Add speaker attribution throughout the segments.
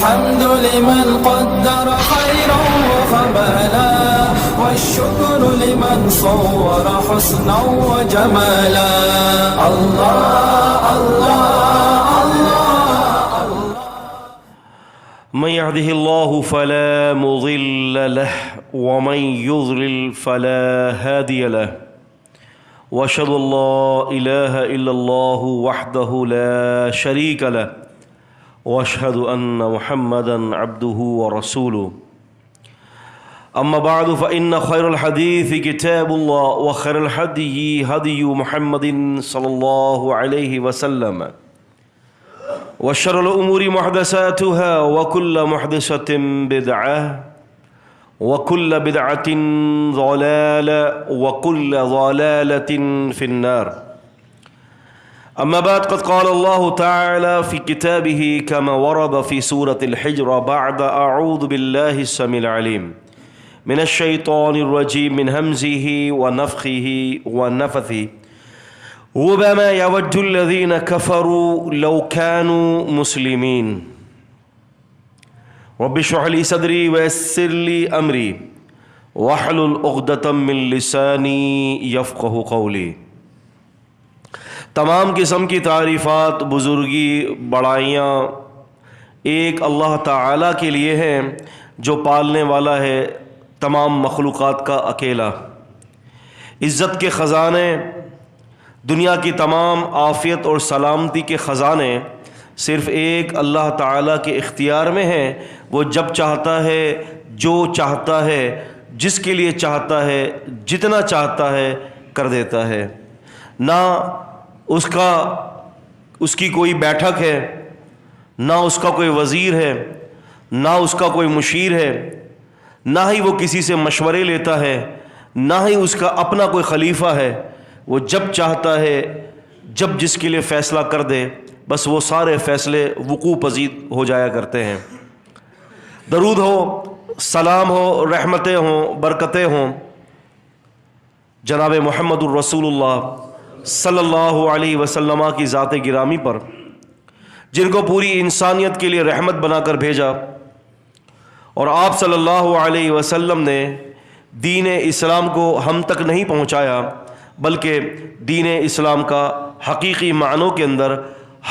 Speaker 1: الحمد لمن قدر خيرا وخبالا والشكر لمن صور حسنا وجمالا الله الله الله
Speaker 2: من يهده الله فلا مضل له ومن يضلل فلا هادي له واشهد ان لا اله الا الله وحده لا شريك له واشهد ان محمدا عبده ورسوله اما بعد فان خير الحديث كتاب الله وخير الهدي هدي محمد صلى الله عليه وسلم وشر الأمور محدثاتها وكل محدثة بدعة وكل بدعة ضلالة وكل ضلالة في النار. أما بعد قد قال الله تعالى في كتابه كما ورد في سورة الحجر بعد أعوذ بالله السميع العليم من الشيطان الرجيم من همزه ونفخه ونفثه ربما يود الذين كفروا لو كانوا مسلمين رب اشرح لي صدري ويسر لي أمري واحلل عقدة من لساني يفقهوا قولي. تمام قسم کی تعریفات، بزرگی، بڑائیاں ایک اللہ تعالیٰ کے لیے ہیں جو پالنے والا ہے تمام مخلوقات کا اکیلا. عزت کے خزانے، دنیا کی تمام عافیت اور سلامتی کے خزانے صرف ایک اللہ تعالیٰ کے اختیار میں ہیں. وہ جب چاہتا ہے، جو چاہتا ہے، جس کے لیے چاہتا ہے، جتنا چاہتا ہے کر دیتا ہے. نہ اس کی کوئی بیٹھک ہے، نہ اس کا کوئی وزیر ہے، نہ اس کا کوئی مشیر ہے، نہ ہی وہ کسی سے مشورے لیتا ہے، نہ ہی اس کا اپنا کوئی خلیفہ ہے. وہ جب چاہتا ہے، جب جس کے لیے فیصلہ کر دے، بس وہ سارے فیصلے وقوع پذیر ہو جایا کرتے ہیں. درود ہو، سلام ہو، رحمتیں ہوں، برکتیں ہوں جناب محمد الرسول اللہ صلی اللہ علیہ وسلم کی ذات گرامی پر، جن کو پوری انسانیت کے لیے رحمت بنا کر بھیجا، اور آپ صلی اللہ علیہ وسلم نے دین اسلام کو ہم تک نہیں پہنچایا بلکہ دین اسلام کا حقیقی معنوں کے اندر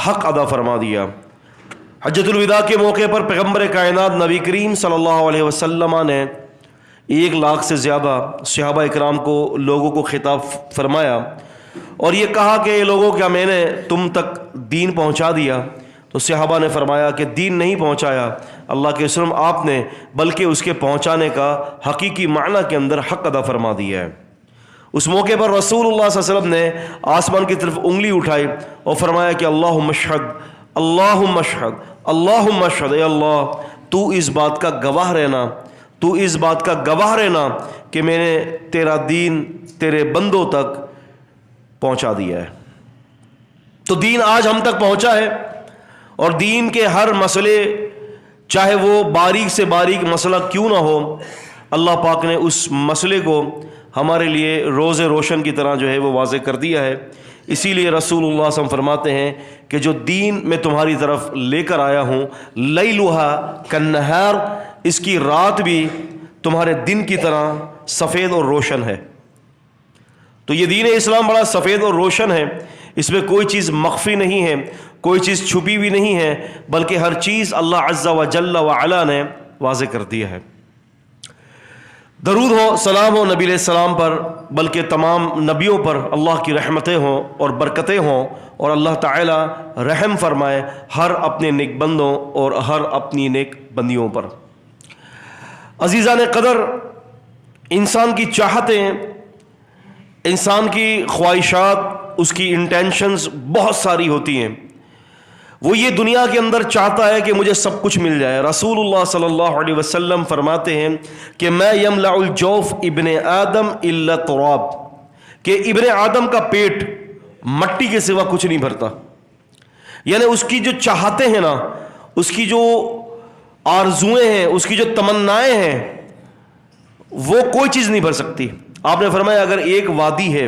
Speaker 2: حق ادا فرما دیا. حجۃ الوداع کے موقع پر پیغمبر کائنات نبی کریم صلی اللہ علیہ وسلم نے 1 لاکھ سے زیادہ صحابہ اکرام کو، لوگوں کو خطاب فرمایا اور یہ کہا کہ اے لوگوں، کیا میں نے تم تک دین پہنچا دیا؟ تو صحابہ نے فرمایا کہ دین نہیں پہنچایا اللہ کے رسول، آپ نے بلکہ اس کے پہنچانے کا حقیقی معنی کے اندر حق ادا فرما دیا ہے. اس موقع پر رسول اللہ صلی اللہ علیہ وسلم نے آسمان کی طرف انگلی اٹھائی اور فرمایا کہ اللہم اشہد، اللہم اشہد، اللہم اشہد، اے اللہ تو اس بات کا گواہ رہنا، تو اس بات کا گواہ رہنا کہ میں نے تیرا دین تیرے بندوں تک پہنچا دیا ہے. تو دین آج ہم تک پہنچا ہے، اور دین کے ہر مسئلے، چاہے وہ باریک سے باریک مسئلہ کیوں نہ ہو، اللہ پاک نے اس مسئلے کو ہمارے لیے روز روشن کی طرح جو ہے وہ واضح کر دیا ہے. اسی لیے رسول اللہ صلی اللہ علیہ وسلم فرماتے ہیں کہ جو دین میں تمہاری طرف لے کر آیا ہوں، لیلھا کالنہار، اس کی رات بھی تمہارے دن کی طرح سفید اور روشن ہے. تو یہ دین اسلام بڑا سفید اور روشن ہے، اس میں کوئی چیز مخفی نہیں ہے، کوئی چیز چھپی بھی نہیں ہے، بلکہ ہر چیز اللہ عز و جل و علا نے واضح کر دیا ہے. درود ہو، سلام ہو نبی علیہ السلام پر، بلکہ تمام نبیوں پر اللہ کی رحمتیں ہوں اور برکتیں ہوں، اور اللہ تعالی رحم فرمائے ہر اپنے نیک بندوں اور ہر اپنی نیک بندیوں پر. عزیزان قدر، انسان کی چاہتیں، انسان کی خواہشات، اس کی انٹینشنز بہت ساری ہوتی ہیں. وہ یہ دنیا کے اندر چاہتا ہے کہ مجھے سب کچھ مل جائے. رسول اللہ صلی اللہ علیہ وسلم فرماتے ہیں کہ میں یملأ الجوف ابن آدم الا تراب، کہ ابن آدم کا پیٹ مٹی کے سوا کچھ نہیں بھرتا. یعنی اس کی جو چاہتے ہیں نا، اس کی جو آرزوئیں ہیں، اس کی جو تمنائیں ہیں، وہ کوئی چیز نہیں بھر سکتی. آپ نے فرمایا اگر ایک وادی ہے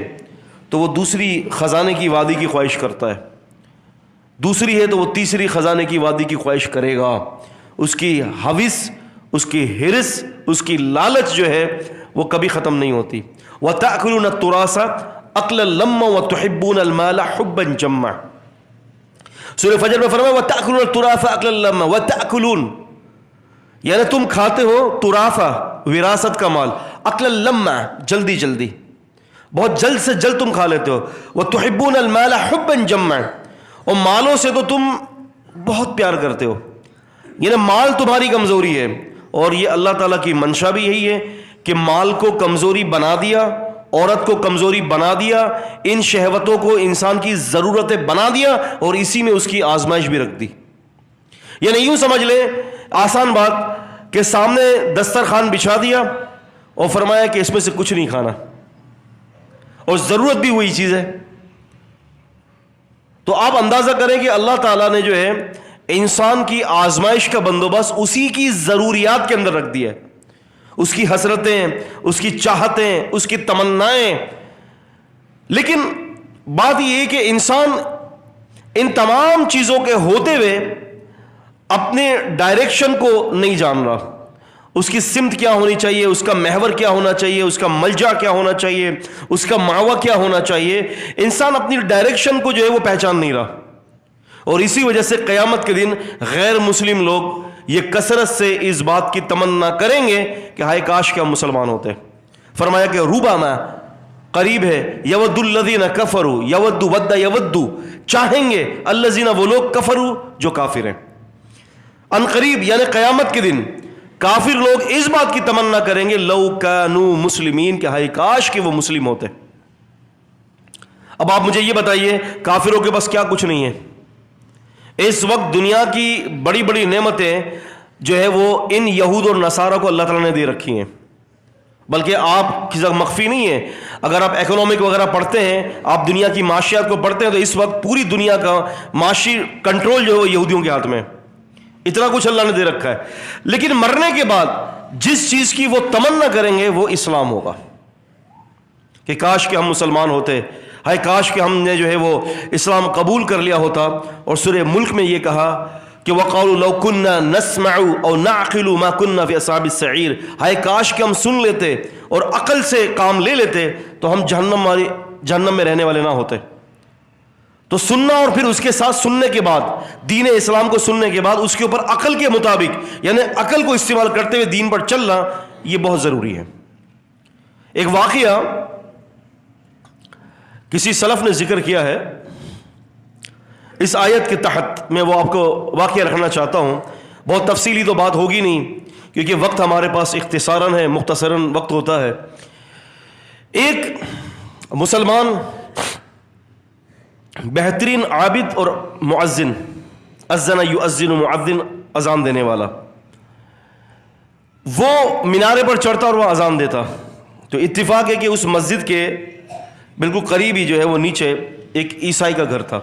Speaker 2: تو وہ دوسری خزانے کی وادی کی خواہش کرتا ہے، دوسری ہے تو وہ تیسری خزانے کی وادی کی خواہش کرے گا. اس کی حوث، اس کی ہرس، اس کی لالچ جو ہے وہ کبھی ختم نہیں ہوتی. وَتَأْكُلُونَ التُّرَاثَ أَكْلًا لَمًّا وَتُحِبُّونَ الْمَالَ حُبًّا جَمًّا. سورہ فجر میں فرمایا وَتَأْكُلُونَ التُّرَاثَ أَكْلًا لَمًّا. وَتَأْكُلُونَ یعنی تم کھاتے ہو تراثہ، وراثت کا مال، أَكْلًا لَمًّا جلدی جلدی، بہت جلد سے جلد تم کھا لیتے ہو. وَتُحِبُّونَ الْمَالَ حُبًّا جَمًّا، اور مالوں سے تو تم بہت پیار کرتے ہو. یعنی مال تمہاری کمزوری ہے، اور یہ اللہ تعالیٰ کی منشا بھی یہی ہے کہ مال کو کمزوری بنا دیا، عورت کو کمزوری بنا دیا، ان شہوتوں کو انسان کی ضرورتیں بنا دیا، اور اسی میں اس کی آزمائش بھی رکھ دی. یعنی یوں سمجھ لیں آسان بات کہ سامنے دسترخوان بچھا دیا اور فرمایا کہ اس میں سے کچھ نہیں کھانا، اور ضرورت بھی وہی چیز ہے. تو آپ اندازہ کریں کہ اللہ تعالیٰ نے جو ہے انسان کی آزمائش کا بندوبست اسی کی ضروریات کے اندر رکھ دیا ہے، اس کی حسرتیں، اس کی چاہتیں، اس کی تمنائیں. لیکن بات یہ ہے کہ انسان ان تمام چیزوں کے ہوتے ہوئے اپنے ڈائریکشن کو نہیں جان رہا، اس کی سمت کیا ہونی چاہیے، اس کا محور کیا ہونا چاہیے، اس کا ملجا کیا ہونا چاہیے، اس کا ماوا کیا ہونا چاہیے. انسان اپنی ڈائریکشن کو جو ہے وہ پہچان نہیں رہا، اور اسی وجہ سے قیامت کے دن غیر مسلم لوگ یہ کثرت سے اس بات کی تمنا کریں گے کہ ہائے کاش کہ ہم مسلمان ہوتے. فرمایا کہ ربما قریب ہے، یود الذین کفروا یود ود یود، چاہیں گے الذین وہ لوگ کفروا جو کافر ہیں. ان قریب یعنی قیامت کے دن کافر لوگ اس بات کی تمنا کریں گے لو کانوا مسلمین کہ ہائے کاش کہ وہ مسلم ہوتے. اب آپ مجھے یہ بتائیے کافروں کے پاس کیا کچھ نہیں ہے؟ اس وقت دنیا کی بڑی بڑی نعمتیں جو ہے وہ ان یہود اور نصارہ کو اللہ تعالیٰ نے دے رکھی ہیں، بلکہ آپ کی مخفی نہیں ہے. اگر آپ اکنامک وغیرہ پڑھتے ہیں، آپ دنیا کی معاشیات کو پڑھتے ہیں، تو اس وقت پوری دنیا کا معاشی کنٹرول جو ہے وہ یہودیوں کے ہاتھ میں، اتنا کچھ اللہ نے دے رکھا ہے. لیکن مرنے کے بعد جس چیز کی وہ تمنا کریں گے وہ اسلام ہوگا کہ کاش کہ ہم مسلمان ہوتے، ہائے کاش کہ ہم نے جو ہے وہ اسلام قبول کر لیا ہوتا. اور سورہ ملک میں یہ کہا کہ وَقَالُوا لَوْ كُنَّا نَسْمَعُ أَوْ نَعْقِلُ مَا كُنَّا فِي أَصْحَابِ السَّعِيرِ، ہائے کاش کہ ہم سن لیتے اور عقل سے کام لے لیتے تو ہم جہنم میں رہنے والے نہ ہوتے. تو سننا اور پھر اس کے ساتھ سننے کے بعد دین اسلام کو سننے کے بعد اس کے اوپر عقل کے مطابق یعنی عقل کو استعمال کرتے ہوئے دین پر چلنا یہ بہت ضروری ہے. ایک واقعہ کسی سلف نے ذکر کیا ہے اس آیت کے تحت، میں وہ آپ کو واقعہ رکھنا چاہتا ہوں. بہت تفصیلی تو بات ہوگی نہیں کیونکہ وقت ہمارے پاس اختصاراً ہے، مختصراً وقت ہوتا ہے. ایک مسلمان بہترین عابد اور مؤذن، اذن یؤذن مؤذن، اذان دینے والا، وہ مینارے پر چڑھتا اور وہ اذان دیتا. تو اتفاق ہے کہ اس مسجد کے بالکل قریب ہی جو ہے وہ نیچے ایک عیسائی کا گھر تھا،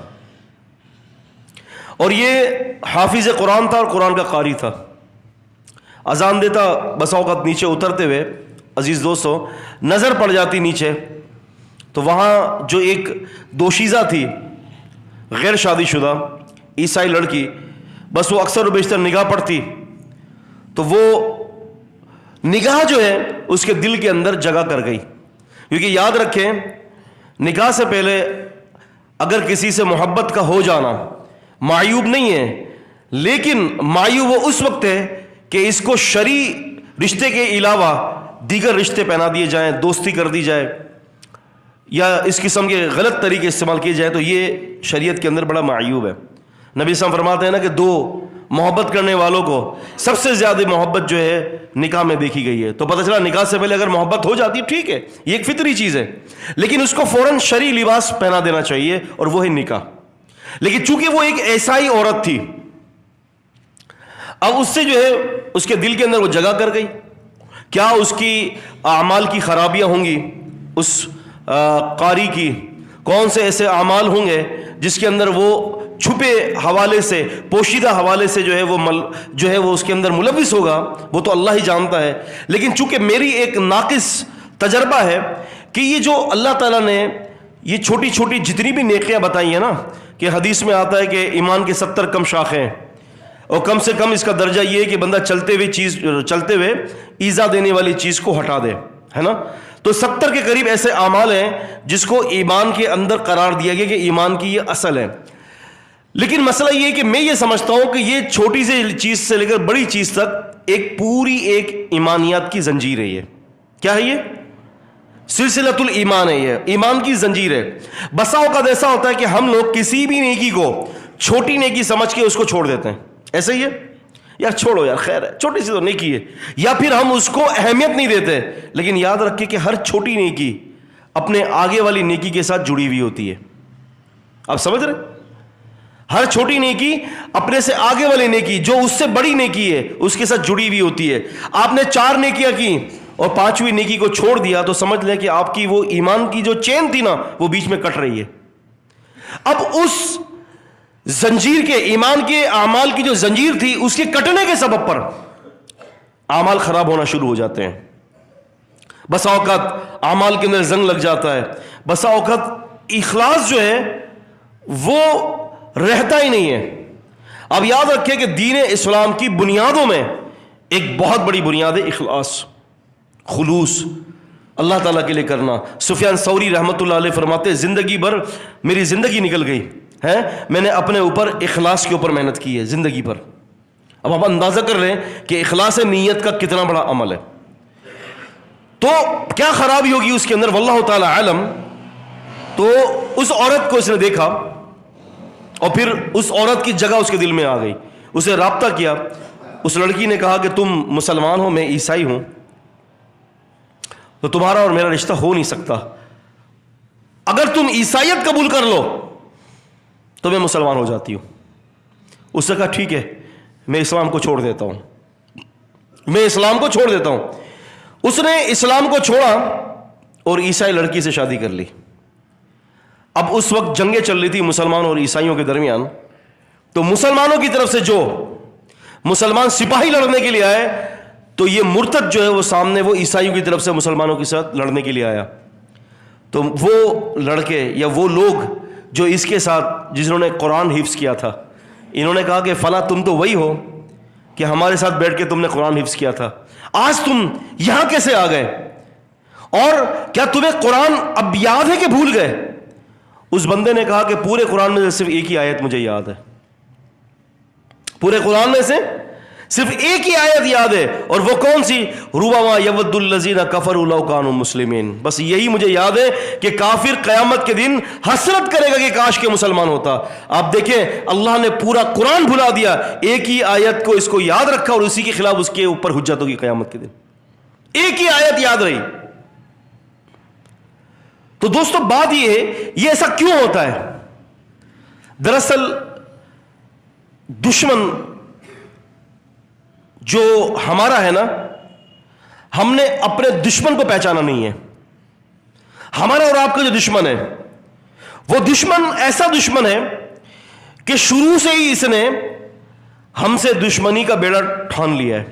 Speaker 2: اور یہ حافظ قرآن تھا اور قرآن کا قاری تھا. اذان دیتا، بسا اوقات نیچے اترتے ہوئے عزیز دوستوں نظر پڑ جاتی نیچے، تو وہاں جو ایک دوشیزہ تھی غیر شادی شدہ عیسائی لڑکی، بس وہ اکثر و بیشتر نگاہ پڑتی، تو وہ نگاہ جو ہے اس کے دل کے اندر جگہ کر گئی. کیونکہ یاد رکھیں نکاح سے پہلے اگر کسی سے محبت کا ہو جانا معیوب نہیں ہے، لیکن معیوب وہ اس وقت ہے کہ اس کو شرعی رشتے کے علاوہ دیگر رشتے پہنا دیے جائیں، دوستی کر دی جائے، یا اس قسم کے غلط طریقے استعمال کیے جائیں، تو یہ شریعت کے اندر بڑا معیوب ہے. نبی صلی اللہ علیہ وسلم فرماتے ہیں نا کہ دو محبت کرنے والوں کو سب سے زیادہ محبت جو ہے نکاح میں دیکھی گئی ہے. تو پتہ چلا نکاح سے پہلے اگر محبت ہو جاتی ٹھیک ہے، یہ ایک فطری چیز ہے، لیکن اس کو فوراً شرعی لباس پہنا دینا چاہیے، اور وہ ہے نکاح. لیکن چونکہ وہ ایک عیسائی عورت تھی، اب اس سے جو ہے اس کے دل کے اندر وہ جگہ کر گئی. کیا اس کی اعمال کی خرابیاں ہوں گی؟ اس قاری کی کون سے ایسے اعمال ہوں گے جس کے اندر وہ چھپے حوالے سے، پوشیدہ حوالے سے جو ہے وہ اس کے اندر ملوث ہوگا، وہ تو اللہ ہی جانتا ہے. لیکن چونکہ میری ایک ناقص تجربہ ہے کہ یہ جو اللہ تعالیٰ نے یہ چھوٹی چھوٹی جتنی بھی نیکیاں بتائی ہیں نا، کہ حدیث میں آتا ہے کہ ایمان کے 70 کم شاخیں، اور کم سے کم اس کا درجہ یہ ہے کہ بندہ چلتے ہوئے ایذا دینے والی چیز کو ہٹا دے، ہے نا. تو 70 کے قریب ایسے اعمال ہیں جس کو ایمان کے اندر قرار دیا گیا کہ ایمان کی یہ اصل ہے. لیکن مسئلہ یہ ہے کہ میں یہ سمجھتا ہوں کہ یہ چھوٹی سی چیز سے لے کر بڑی چیز تک ایک پوری ایک ایمانیات کی زنجیر ہے. یہ کیا ہے؟ یہ سلسلۃ الایمان ہے، یہ ایمان کی زنجیر ہے. بسا اوقات ایسا ہوتا ہے کہ ہم لوگ کسی بھی نیکی کو چھوٹی نیکی سمجھ کے اس کو چھوڑ دیتے ہیں. ایسا ہی ہے، یار چھوڑو یار، خیر ہے، چھوٹی سی تو نیکی ہے. یا پھر ہم اس کو اہمیت نہیں دیتے. لیکن یاد رکھیں کہ ہر چھوٹی نیکی اپنے آگے والی نیکی کے ساتھ جڑی ہوئی ہوتی ہے. آپ سمجھ رہے؟ ہر چھوٹی نیکی اپنے سے آگے والی نیکی جو اس سے بڑی نیکی ہے اس کے ساتھ جڑی ہوئی ہوتی ہے. آپ نے 4 نیکیاں کی اور 5ویں نیکی کو چھوڑ دیا تو سمجھ لیں کہ آپ کی وہ ایمان کی جو چین تھی نا وہ بیچ میں کٹ رہی ہے. اب اس زنجیر کے، ایمان کے اعمال کی جو زنجیر تھی اس کے کٹنے کے سبب پر اعمال خراب ہونا شروع ہو جاتے ہیں. بسا اوقات اعمال کے اندر زنگ لگ جاتا ہے. بسا اوقات اخلاص جو ہے وہ رہتا ہی نہیں ہے. اب یاد رکھیں کہ دین اسلام کی بنیادوں میں ایک بہت بڑی بنیاد ہے اخلاص، خلوص، اللہ تعالیٰ کے لیے کرنا. سفیان ثوری رحمۃ اللہ علیہ فرماتے ہیں زندگی بھر میری زندگی نکل گئی ہے، میں نے اپنے اوپر اخلاص کے اوپر محنت کی ہے زندگی بھر. اب آپ اندازہ کر رہے ہیں کہ اخلاص نیت کا کتنا بڑا عمل ہے. تو کیا خرابی ہوگی اس کے اندر واللہ تعالی عالم. تو اس عورت کو اس نے دیکھا اور پھر اس عورت کی جگہ اس کے دل میں آ گئی. اسے رابطہ کیا. اس لڑکی نے کہا کہ تم مسلمان ہو، میں عیسائی ہوں، تو تمہارا اور میرا رشتہ ہو نہیں سکتا. اگر تم عیسائیت قبول کر لو تو میں مسلمان ہو جاتی ہوں. اس نے کہا ٹھیک ہے، میں اسلام کو چھوڑ دیتا ہوں، میں اسلام کو چھوڑ دیتا ہوں. اس نے اسلام کو چھوڑا اور عیسائی لڑکی سے شادی کر لی. اب اس وقت جنگیں چل رہی تھی مسلمانوں اور عیسائیوں کے درمیان. تو مسلمانوں کی طرف سے جو مسلمان سپاہی لڑنے کے لیے آئے تو یہ مرتد جو ہے وہ سامنے وہ عیسائیوں کی طرف سے مسلمانوں کے ساتھ لڑنے کے لیے آیا. تو وہ لڑکے یا وہ لوگ جو اس کے ساتھ جنہوں نے قرآن حفظ کیا تھا، انہوں نے کہا کہ فلاں تم تو وہی ہو کہ ہمارے ساتھ بیٹھ کے تم نے قرآن حفظ کیا تھا، آج تم یہاں کیسے آ گئے؟ اور کیا تمہیں قرآن اب یاد ہے کہ بھول گئے؟ اس بندے نے کہا کہ پورے قرآن میں سے صرف ایک ہی آیت مجھے یاد ہے، پورے قرآن میں سے صرف ایک ہی آیت یاد ہے. اور وہ کون سی؟ ربما یود الذین کفروا لو کانوا مسلمین. بس یہی مجھے یاد ہے کہ کافر قیامت کے دن حسرت کرے گا کہ کاش کے مسلمان ہوتا. آپ دیکھیں اللہ نے پورا قرآن بھلا دیا، ایک ہی آیت کو اس کو یاد رکھا اور اسی کے خلاف اس کے اوپر حجت ہوگی قیامت کے دن. ایک ہی آیت یاد رہی. تو دوستو بات یہ ہے یہ ایسا کیوں ہوتا ہے؟ دراصل دشمن جو ہمارا ہے نا، ہم نے اپنے دشمن کو پہچانا نہیں ہے. ہمارا اور آپ کا جو دشمن ہے وہ دشمن ایسا دشمن ہے کہ شروع سے ہی اس نے ہم سے دشمنی کا بیڑا ٹھان لیا ہے.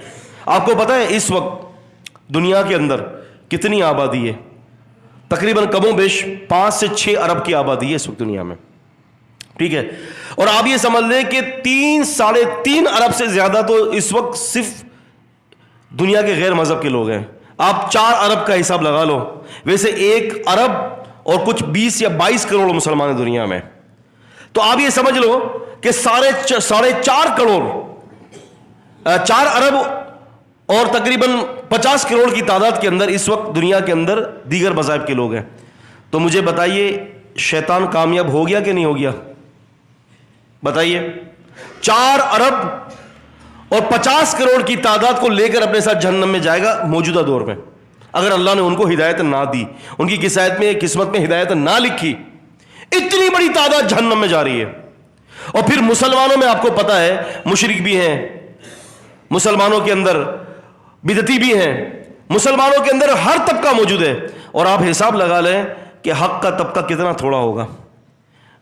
Speaker 2: آپ کو پتا ہے اس وقت دنیا کے اندر کتنی آبادی ہے؟ تقریباً کم و بیش 5 سے 6 ارب کی آبادی ہے اس وقت دنیا میں، ٹھیک ہے. اور آپ یہ سمجھ لیں کہ 3-3.5 ارب سے زیادہ تو اس وقت صرف دنیا کے غیر مذہب کے لوگ ہیں. آپ 4 ارب کا حساب لگا لو. ویسے 1 ارب اور کچھ 20 یا 22 کروڑ مسلمان ہیں دنیا میں. تو آپ یہ سمجھ لو کہ 4.5 کروڑ 4 ارب اور تقریباً 50 کروڑ کی تعداد کے اندر اس وقت دنیا کے اندر دیگر مذاہب کے لوگ ہیں. تو مجھے بتائیے شیطان کامیاب ہو گیا کہ نہیں ہو گیا؟ بتائیے. 4 ارب اور 50 کروڑ کی تعداد کو لے کر اپنے ساتھ جہنم میں جائے گا موجودہ دور میں، اگر اللہ نے ان کو ہدایت نہ دی، ان کی قسمت میں ہدایت نہ لکھی. اتنی بڑی تعداد جہنم میں جا رہی ہے. اور پھر مسلمانوں میں آپ کو پتا ہے مشرک بھی ہیں، مسلمانوں کے اندر بدعتی بھی ہیں، مسلمانوں کے اندر ہر طبقہ موجود ہے. اور آپ حساب لگا لیں کہ حق کا طبقہ کتنا تھوڑا ہوگا.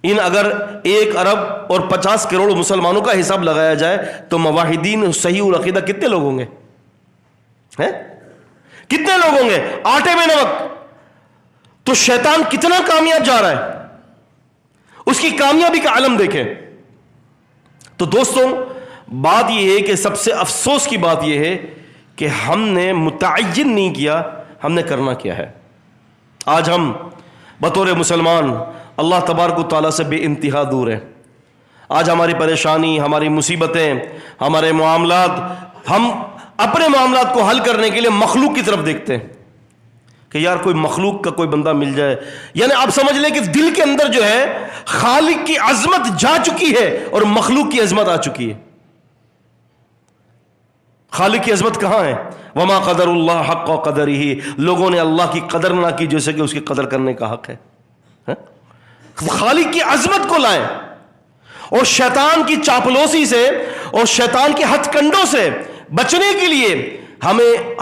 Speaker 2: اگر 1 ارب اور 50 کروڑ مسلمانوں کا حساب لگایا جائے تو موحدین صحیح العقیدہ کتنے لوگ ہوں گے؟ کتنے لوگ ہوں گے؟ آٹے میں نمک. تو شیطان کتنا کامیاب جا رہا ہے، اس کی کامیابی کا عالم دیکھیں. تو دوستوں بات یہ ہے کہ سب سے افسوس کی بات یہ ہے کہ ہم نے متعین نہیں کیا ہم نے کرنا کیا ہے. آج ہم بطور مسلمان اللہ تبارک و تعالیٰ سے بے انتہا دور ہیں. آج ہماری پریشانی، ہماری مصیبتیں، ہمارے معاملات، ہم اپنے معاملات کو حل کرنے کے لیے مخلوق کی طرف دیکھتے ہیں کہ یار کوئی مخلوق کا کوئی بندہ مل جائے. یعنی آپ سمجھ لیں کہ دل کے اندر جو ہے خالق کی عظمت جا چکی ہے اور مخلوق کی عظمت آ چکی ہے. خالق کی عظمت کہاں ہے؟ وما قدر اللہ حق قدرہ، لوگوں نے اللہ کی قدر نہ کی جیسے کہ اس کی قدر کرنے کا حق ہے. خالق کی عظمت کو لائیں اور شیطان کی چاپلوسی سے اور شیطان کے ہتھ کنڈوں سے بچنے کے لیے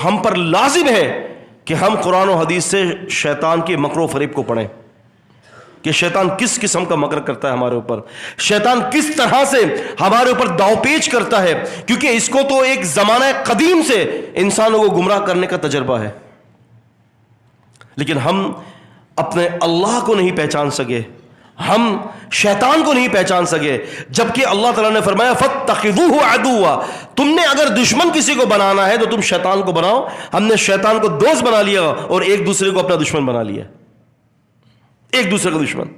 Speaker 2: ہم پر لازم ہے کہ ہم قرآن و حدیث سے شیطان کے مکر و فریب کو پڑھیں کہ شیطان کس قسم کا مکر کرتا ہے ہمارے اوپر، شیطان کس طرح سے ہمارے اوپر داؤ پیچ کرتا ہے، کیونکہ اس کو تو ایک زمانہ قدیم سے انسانوں کو گمراہ کرنے کا تجربہ ہے. لیکن ہم اپنے اللہ کو نہیں پہچان سکے، ہم شیطان کو نہیں پہچان سکے، جبکہ اللہ تعالیٰ نے فرمایا فاتخذوہ عدوا، تم نے اگر دشمن کسی کو بنانا ہے تو تم شیطان کو بناؤ. ہم نے شیطان کو دوست بنا لیا اور ایک دوسرے کو اپنا دشمن بنا لیا، ایک دوسرے کا دشمن.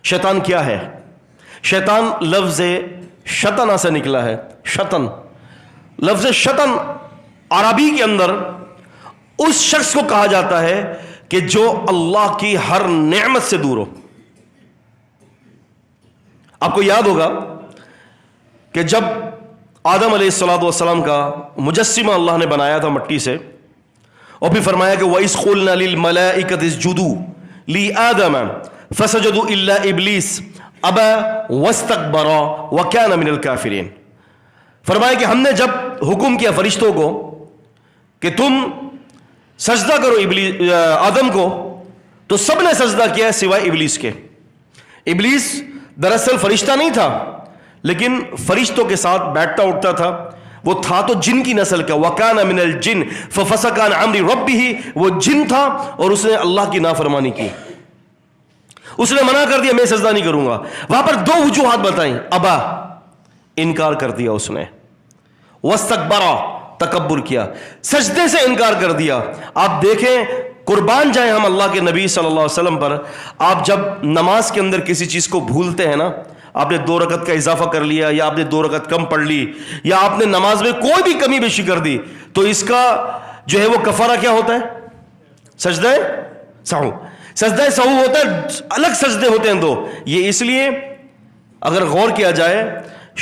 Speaker 2: شیطان کیا ہے؟ شیطان لفظ شطن سے نکلا ہے. شطن، لفظ شطن عربی کے اندر اس شخص کو کہا جاتا ہے کہ جو اللہ کی ہر نعمت سے دور ہو. آپ کو یاد ہوگا کہ جب آدم علیہ السلام کا مجسمہ اللہ نے بنایا تھا مٹی سے، اور پھر فرمایا کہ وَإِذْ قُلْنَا لِلْمَلَائِكَةِ اسْجُدُوا لِآدَمَ فَسَجَدُوا إِلَّا إِبْلِيسَ أَبَى وَاسْتَكْبَرَ وَكَانَ مِنَ الْكَافِرِينَ. فرمایا کہ ہم نے جب حکم کیا فرشتوں کو کہ تم سجدہ کرو آدم کو، تو سب نے سجدہ کیا سوائے ابلیس کے. ابلیس دراصل فرشتہ نہیں تھا، لیکن فرشتوں کے ساتھ بیٹھتا اٹھتا تھا. وہ تھا تو جن کی نسل کا، وَكَانَ مِنَ الْجِنِّ فَفَسَقَ عَنْ أَمْرِ رَبِّهِ، وہ جن تھا اور اس نے اللہ کی نافرمانی کی، اس نے منع کر دیا میں سجدہ نہیں کروں گا. وہاں پر دو وجوہات بتائیں. ابا، انکار کر دیا اس نے، وَاسْتَكْبَرَ، تکبر کیا، سجدے سے انکار کر دیا. آپ دیکھیں، قربان جائیں ہم اللہ کے نبی صلی اللہ علیہ وسلم پر، آپ جب نماز کے اندر کسی چیز کو بھولتے ہیں نا، آپ نے 2 رکعت کا اضافہ کر لیا یا آپ نے 2 رکعت کم پڑھ لی یا آپ نے نماز میں کوئی بھی کمی بیشی کر دی، تو اس کا جو ہے وہ کفارہ کیا ہوتا ہے؟ سجدہ سہو. سجدہ سہو ہوتا ہے، الگ سجدے ہوتے ہیں 2. یہ اس لیے اگر غور کیا جائے،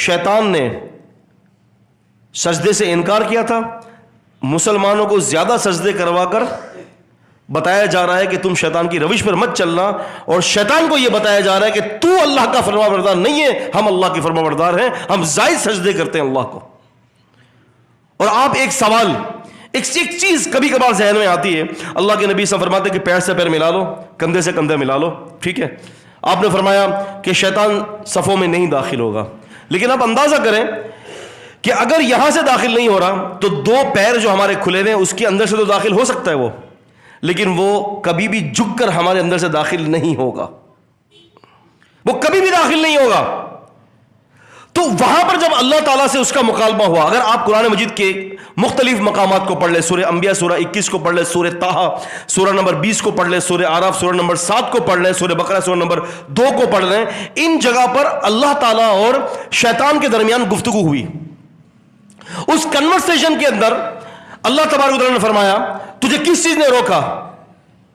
Speaker 2: شیطان نے سجدے سے انکار کیا تھا، مسلمانوں کو زیادہ سجدے کروا کر بتایا جا رہا ہے کہ تم شیطان کی روش پر مت چلنا، اور شیطان کو یہ بتایا جا رہا ہے کہ تو اللہ کا فرما بردار نہیں ہے، ہم اللہ کے فرما بردار ہیں، ہم زائد سجدے کرتے ہیں اللہ کو. اور آپ ایک سوال، ایک چیز کبھی کبھار ذہن میں آتی ہے، اللہ کے نبی صلی اللہ علیہ وسلم فرماتے کہ پیر سے پیر ملا لو، کندھے سے کندھے ملا لو، ٹھیک ہے. آپ نے فرمایا کہ شیطان صفوں میں نہیں داخل ہوگا، لیکن آپ اندازہ کریں کہ اگر یہاں سے داخل نہیں ہو رہا تو 2 پیر جو ہمارے کھلے ہوئے ہیں اس کے اندر سے تو داخل ہو سکتا ہے وہ، لیکن وہ کبھی بھی جھک کر ہمارے اندر سے داخل نہیں ہوگا، وہ کبھی بھی داخل نہیں ہوگا. تو وہاں پر جب اللہ تعالیٰ سے اس کا مکالمہ ہوا، اگر آپ قرآن مجید کے مختلف مقامات کو پڑھ لیں، سورہ انبیاء سورہ 21 کو پڑھ لیں، سورہ طٰہٰ سورہ نمبر 20 کو پڑھ لیں، سورہ اعراف سورہ نمبر 7 کو پڑھ لیں، سورہ بقرہ سورہ نمبر 2 کو پڑھ لیں، ان جگہ پر اللہ تعالیٰ اور شیطان کے درمیان گفتگو ہوئی. اس کنورسیشن کے اندر اللہ تبارک و تعالیٰ نے فرمایا تجھے کس چیز نے روکا؟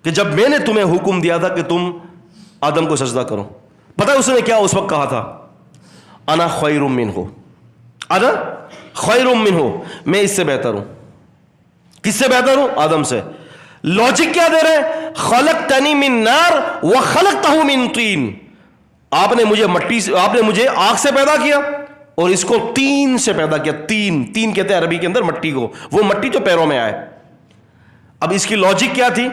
Speaker 2: کہ جب میں نے تمہیں حکم دیا تھا کہ تم آدم کو سجدہ کرو. پتہ ہے اس نے کیا اس وقت کہا تھا؟ انا خیر منہ، انا خیر منہ، میں اس سے بہتر ہوں. کس سے بہتر ہوں؟ آدم سے. لاجک کیا دے رہے ہیں؟ خلقتنی من نار وخلقتہ من طین، آپ نے مجھے مٹی سے، آپ نے مجھے آگ سے پیدا کیا اور اس کو تین سے پیدا کیا. تین کہتے ہیں عربی کے اندر مٹی کو، وہ مٹی جو پیروں میں آئے. اب اس کی لاجک کیا تھی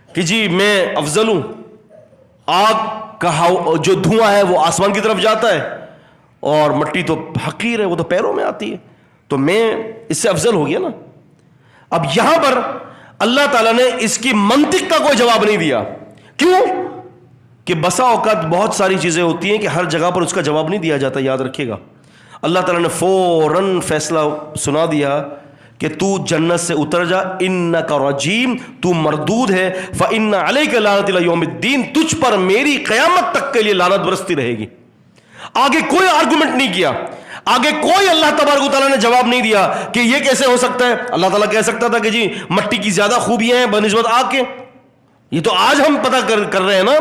Speaker 2: کہ جی میں افضل ہوں، آگ کا جو دھواں ہے وہ آسمان کی طرف جاتا ہے اور مٹی تو حقیر ہے، وہ تو پیروں میں آتی ہے، تو میں اس سے افضل ہو گیا نا. اب یہاں پر اللہ تعالیٰ نے اس کی منطق کا کوئی جواب نہیں دیا. کیوں؟ کہ بسا اوقات بہت ساری چیزیں ہوتی ہیں کہ ہر جگہ پر اس کا جواب نہیں دیا جاتا. یاد رکھیے گا، اللہ تعالیٰ نے فوراً فیصلہ سنا دیا کہ تو جنت سے اتر جا، انک رجیم، تو مردود ہے، فإن علیک لعنت الی یوم الدین، تجھ پر میری قیامت تک کے لیے لعنت برستی رہے گی۔ آگے کوئی آرگومنٹ نہیں کیا، آگے کوئی اللہ تبارک و تعالیٰ نے جواب نہیں دیا کہ یہ کیسے ہو سکتا ہے۔ اللہ تعالیٰ کہہ سکتا تھا کہ جی مٹی کی زیادہ خوبیاں ہیں بنسبت آگ کے، یہ تو آج ہم پتہ کر رہے ہیں نا،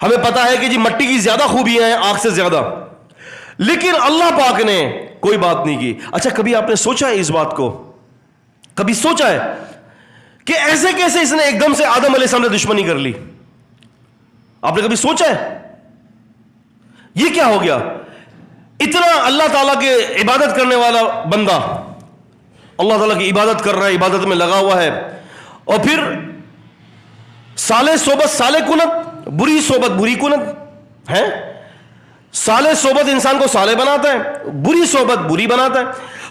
Speaker 2: ہمیں پتہ ہے کہ جی مٹی کی زیادہ خوبیاں ہیں آگ سے زیادہ، لیکن اللہ پاک نے کوئی بات نہیں کی۔ اچھا کبھی آپ نے سوچا ہے اس بات کو، کبھی سوچا ہے کہ ایسے کیسے اس نے ایک دم سے آدم علیہ السلام نے دشمنی کر لی؟ آپ نے کبھی سوچا ہے یہ کیا ہو گیا؟ اتنا اللہ تعالیٰ کے عبادت کرنے والا بندہ اللہ تعالیٰ کی عبادت کر رہا ہے، عبادت میں لگا ہوا ہے، اور پھر صالح صحبت صالح کنت، بری صحبت بری کنت ہے۔ صالح صحبت انسان کو صالح بناتا ہے، بری صحبت بری بناتا ہے۔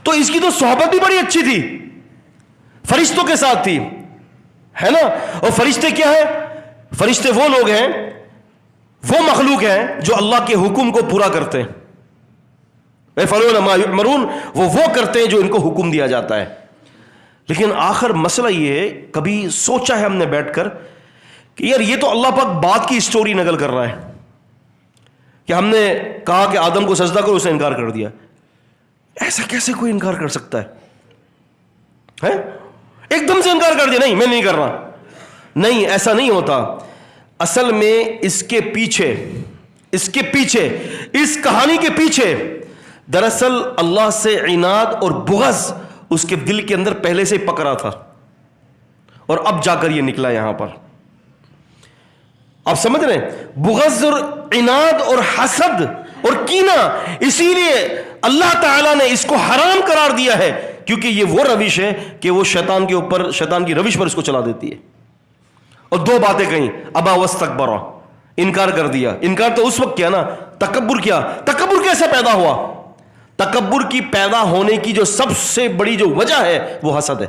Speaker 2: تو اس کی تو صحبت بھی بڑی اچھی تھی، فرشتوں کے ساتھ تھی، ہے نا؟ اور فرشتے کیا ہے؟ فرشتے وہ لوگ ہیں، وہ مخلوق ہیں جو اللہ کے حکم کو پورا کرتے ہیں، یفعلون ما یؤمرون، وہ کرتے ہیں جو ان کو حکم دیا جاتا ہے۔ لیکن آخر مسئلہ یہ ہے، کبھی سوچا ہے ہم نے بیٹھ کر کہ یار یہ تو اللہ پاک بات کی اسٹوری نقل کر رہا ہے کہ ہم نے کہا کہ آدم کو سجدہ کرو، اس نے انکار کر دیا۔ ایسا کیسے کوئی انکار کر سکتا ہے؟ ایک دم سے انکار کر دیا، نہیں میں نہیں کر رہا۔ نہیں، ایسا نہیں ہوتا۔ اصل میں اس کے پیچھے اس کہانی کے پیچھے دراصل اللہ سے عناد اور بغض اس کے دل کے اندر پہلے سے پکڑا تھا، اور اب جا کر یہ نکلا یہاں پر۔ آپ سمجھ رہے ہیں؟ بغض اور عناد اور حسد اور کینہ، اسی لیے اللہ تعالیٰ نے اس کو حرام قرار دیا ہے، کیونکہ یہ وہ روش ہے کہ وہ شیطان کے اوپر، شیطان کی روش پر اس کو چلا دیتی ہے۔ اور دو باتیں کہیں، ابا واستکبر، انکار کر دیا۔ انکار تو اس وقت کیا نا، تکبر کیا۔ تکبر کیسے پیدا ہوا؟ تکبر کی پیدا ہونے کی جو سب سے بڑی جو وجہ ہے وہ حسد ہے۔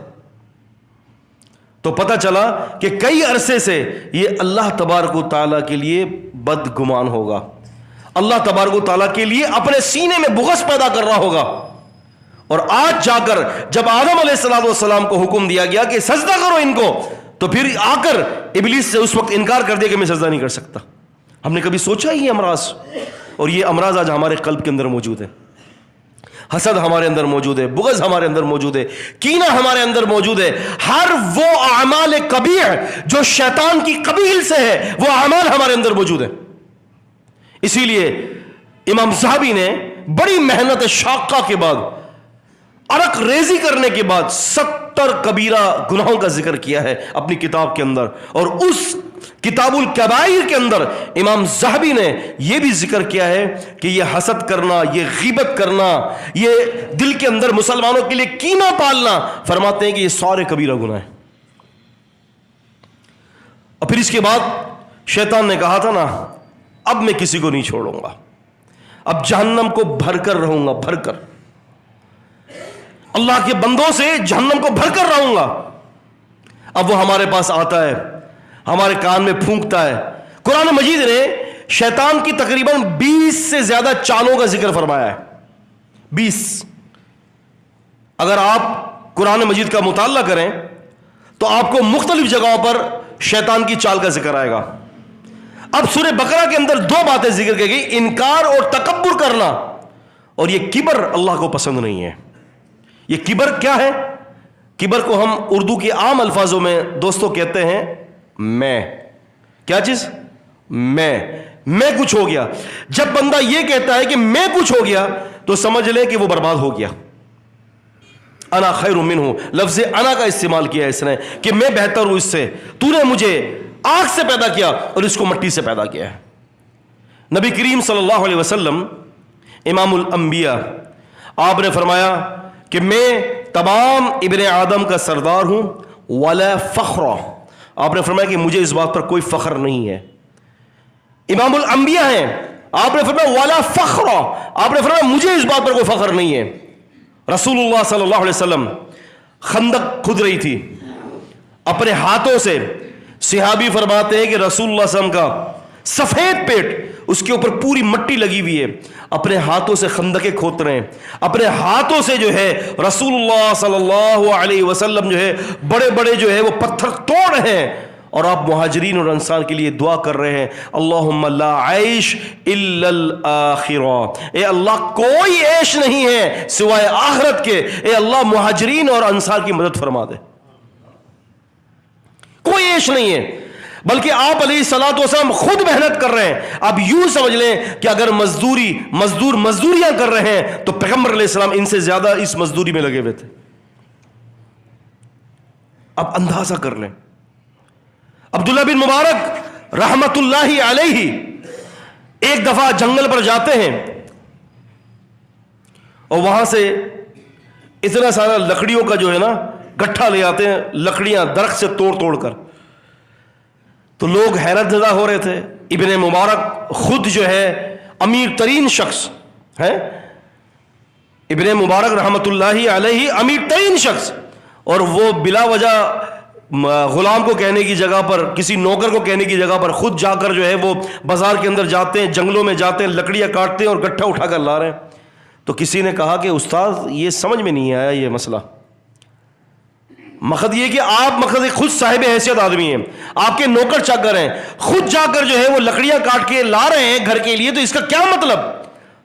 Speaker 2: تو پتہ چلا کہ کئی عرصے سے یہ اللہ تبارک و تعالیٰ کے لیے بدگمان ہوگا، اللہ تبارک و تعالیٰ کے لیے اپنے سینے میں بغض پیدا کر رہا ہوگا۔ اور آج جا کر جب آدم علیہ السلام کو حکم دیا گیا کہ سجدہ کرو ان کو، تو پھر آ کر ابلیس سے اس وقت انکار کر دیا کہ میں سجدہ نہیں کر سکتا۔ ہم نے کبھی سوچا یہ امراض؟ اور یہ امراض آج ہمارے قلب کے اندر موجود ہے۔ حسد ہمارے اندر موجود ہے، بغض ہمارے اندر موجود ہے، کینہ ہمارے اندر موجود ہے۔ ہر وہ اعمال قبیح جو شیطان کی قبیل سے ہے وہ اعمال ہمارے اندر موجود ہے۔ اسی لیے امام ذہبی نے بڑی محنت شاقہ کے بعد، عرق ریزی کرنے کے بعد 70 کبیرہ گناہوں کا ذکر کیا ہے اپنی کتاب کے اندر، اور اس کتاب الکبائر کے اندر امام ذہبی نے یہ بھی ذکر کیا ہے کہ یہ حسد کرنا، یہ غیبت کرنا، یہ دل کے اندر مسلمانوں کے لیے کینہ پالنا، فرماتے ہیں کہ یہ سارے کبیرہ گناہ ہیں۔ اور پھر اس کے بعد شیطان نے کہا تھا نا، اب میں کسی کو نہیں چھوڑوں گا، اب جہنم کو بھر کر رہوں گا، بھر کر اللہ کے بندوں سے جہنم کو بھر کر رہوں گا۔ اب وہ ہمارے پاس آتا ہے، ہمارے کان میں پھونکتا ہے۔ قرآن مجید نے شیطان کی تقریباً 20 سے زیادہ چالوں کا ذکر فرمایا ہے، 20۔ اگر آپ قرآن مجید کا مطالعہ کریں تو آپ کو مختلف جگہوں پر شیطان کی چال کا ذکر آئے گا۔ اب سورہ بقرہ کے اندر 2 باتیں ذکر کی گئی، انکار اور تکبر کرنا، اور یہ کبر اللہ کو پسند نہیں ہے۔ یہ کبر کیا ہے؟ کبر کو ہم اردو کے عام الفاظوں میں دوستوں کہتے ہیں میں۔ کیا چیز؟ میں کچھ ہو گیا۔ جب بندہ یہ کہتا ہے کہ میں کچھ ہو گیا تو سمجھ لے کہ وہ برباد ہو گیا۔ انا خیر منہ، لفظ انا کا استعمال کیا اس نے کہ میں بہتر ہوں اس سے، تو نے مجھے آگ سے پیدا کیا اور اس کو مٹی سے پیدا کیا ہے۔ نبی کریم صلی اللہ علیہ وسلم امام الانبیاء، آپ نے فرمایا کہ میں تمام ابن آدم کا سردار ہوں، ولا فخر، آپ نے فرمایا کہ مجھے اس بات پر کوئی فخر نہیں ہے۔ امام الانبیاء ہیں، آپ نے فرمایا ولا فخر، آپ نے فرمایا مجھے اس بات پر کوئی فخر نہیں ہے۔ رسول اللہ صلی اللہ علیہ وسلم خندق کھد رہی تھی اپنے ہاتھوں سے، صحابی فرماتے ہیں کہ رسول اللہ صلی اللہ علیہ وسلم کا سفید پیٹ اس کے اوپر پوری مٹی لگی ہوئی ہے، اپنے ہاتھوں سے خندقیں کھود رہے ہیں، اپنے ہاتھوں سے جو ہے رسول اللہ صلی اللہ علیہ وسلم جو ہے بڑے بڑے جو ہے وہ پتھر توڑ رہے ہیں، اور آپ مہاجرین اور انصار کے لیے دعا کر رہے ہیں، اللہم لا عیش الا الآخرہ، اے اللہ کوئی عیش نہیں ہے سوائے آخرت کے، اے اللہ مہاجرین اور انصار کی مدد فرما دے، کوئی عیش نہیں ہے، بلکہ آپ علیہ الصلوۃ والسلام خود محنت کر رہے ہیں۔ اب یوں سمجھ لیں کہ اگر مزدوریاں کر رہے ہیں تو پیغمبر علیہ السلام ان سے زیادہ اس مزدوری میں لگے ہوئے تھے۔ اب اندازہ کر لیں، عبداللہ بن مبارک رحمت اللہ علیہ ایک دفعہ جنگل پر جاتے ہیں اور وہاں سے اتنا سارا لکڑیوں کا جو ہے نا گٹھا لے آتے ہیں، لکڑیاں درخت سے توڑ توڑ کر، تو لوگ حیرت زدہ ہو رہے تھے۔ ابن مبارک خود جو ہے امیر ترین شخص ہے، ابن مبارک رحمت اللہ علیہ امیر ترین شخص، اور وہ بلا وجہ غلام کو کہنے کی جگہ پر، کسی نوکر کو کہنے کی جگہ پر خود جا کر جو ہے وہ بازار کے اندر جاتے ہیں، جنگلوں میں جاتے ہیں، لکڑیاں کاٹتے ہیں اور گٹھا اٹھا کر لا رہے ہیں۔ تو کسی نے کہا کہ استاد یہ سمجھ میں نہیں آیا یہ مسئلہ، مقصد یہ کہ آپ خود صاحب حیثیت آدمی ہیں، آپ کے نوکر چاکر ہیں، خود جا کر جو ہے وہ لکڑیاں کاٹ کے لا رہے ہیں گھر کے لیے، تو اس کا کیا مطلب؟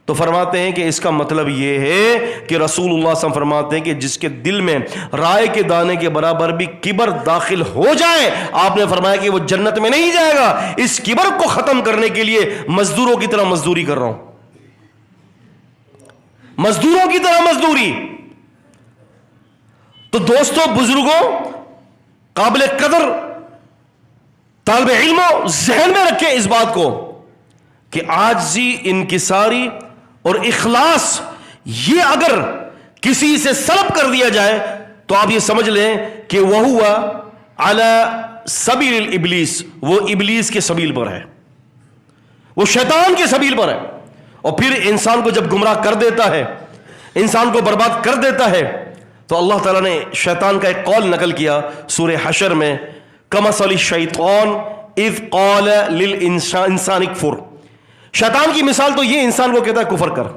Speaker 2: تو فرماتے ہیں کہ اس کا مطلب یہ ہے کہ رسول اللہ صلی اللہ علیہ وسلم فرماتے ہیں کہ جس کے دل میں رائے کے دانے کے برابر بھی کبر داخل ہو جائے، آپ نے فرمایا کہ وہ جنت میں نہیں جائے گا۔ اس کبر کو ختم کرنے کے لیے مزدوروں کی طرح مزدوری کر رہا ہوں، مزدوروں کی طرح مزدوری۔ تو دوستوں، بزرگوں، قابل قدر طالب علموں، ذہن میں رکھیں اس بات کو کہ عاجزی، انکساری اور اخلاص یہ اگر کسی سے سلب کر دیا جائے تو آپ یہ سمجھ لیں کہ وہ ہوا علی سبیل الابلیس، وہ ابلیس کے سبیل پر ہے، وہ شیطان کے سبیل پر ہے، اور پھر انسان کو جب گمراہ کر دیتا ہے، انسان کو برباد کر دیتا ہے، تو اللہ تعالیٰ نے شیطان کا ایک قول نقل کیا سورہ حشر میں، کمثل الشیطان اذ قال للانسان اکفر، شیطان کی مثال تو یہ انسان کو کہتا ہے کفر کر،